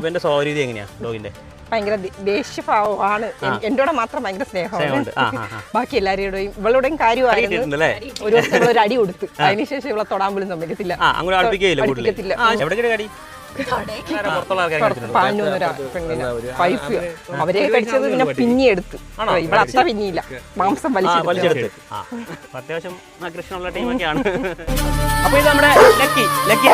എന്റെ സൗകര്യം എങ്ങനെയാ ഡോഗിന്റെ? ഭയങ്കര ദേഷ്യഭാവമാണ്. എന്റെ കൂടെ മാത്രം ഭയങ്കര സ്നേഹമാണ്. ബാക്കി എല്ലാവരുടെയും ഇവളുടെയും കാര്യമായിരുന്നു. ഒരു ദിവസം ഒരു അടി കൊടുത്ത് അതിനുശേഷം ഇവളെ തൊടാൻ പോലും സമ്മതിക്കത്തില്ല. അവരെ കടിച്ചത് പിന്നെ പിന്നെടുത്ത് ഇവിടെ അത്ര പിന്നിയില്ല, മാംസം വലിച്ചെടുത്ത്. അത്യാവശ്യം കൃഷ്ണനുള്ള ടീമൊക്കെയാണ്. അപ്പൊ ഇത് നമ്മുടെ ലക്കി ലക്കി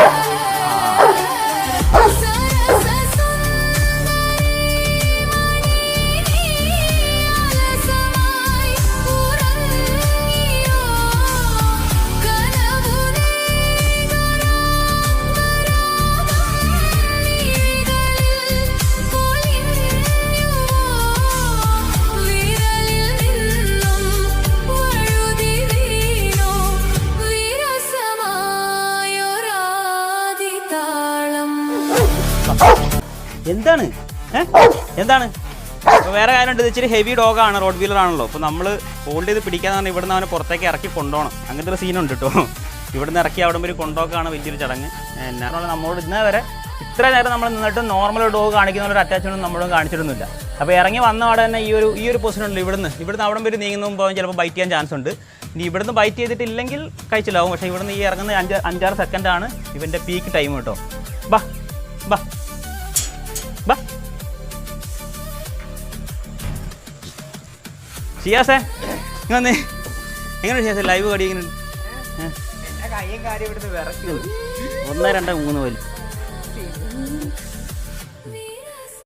എന്താണ് എന്താണ് വേറെ കാര്യമുണ്ട്. ഇത് ഇച്ചിരി ഹെവി ഡോഗാണ്, റോഡ് വീലർ ആണല്ലോ. അപ്പോൾ നമ്മൾ ഹോൾഡ് ചെയ്ത് പിടിക്കാന്ന് പറഞ്ഞാൽ ഇവിടുന്ന് അവനെ പുറത്തേക്ക് ഇറക്കി കൊണ്ടുപോകണം. അങ്ങനത്തെ ഒരു സീനുണ്ട് കേട്ടോ. ഇവിടുന്ന് ഇറക്കി അവിടെ ഒരു കൊണ്ടുപോക്കാണ് വലിയൊരു ചടങ്ങ്. എന്നാ നമ്മളോട് ഇന്നേ വരെ ഇത്ര നേരം നമ്മൾ നിന്നിട്ട് നോർമൽ ഡോഗ് കാണിക്കുന്ന ഒരു അറ്റാച്ച്മെൻറ്റ് നമ്മളോട് കാണിച്ചിരുന്നില്ല. അപ്പോൾ ഇറങ്ങി വന്ന അവിടെ തന്നെ ഈ ഒരു പൊസിഷൻ ഉണ്ട്. ഇവിടുന്ന് അവിടെ വരെ നീങ്ങുന്ന മുമ്പ് ചിലപ്പോൾ ബൈറ്റ് ചെയ്യാൻ ചാൻസ് ഉണ്ട്. ഇനി ഇവിടുന്ന് ബൈറ്റ് ചെയ്തിട്ടില്ലെങ്കിൽ കഴിച്ചില്ലാവും. പക്ഷേ ഇവിടുന്ന് ഈ ഇറങ്ങുന്ന 5-6 സെക്കൻഡാണ് ഇവൻ്റെ പീക്ക് ടൈം കേട്ടോ. ബാ ബാ ബാ ഷിയാസേ ഇങ്ങനെ എങ്ങനെയാണ് ഷിയാസേ ലൈവ് കടി? എങ്ങനെ 1 2 3 പോലും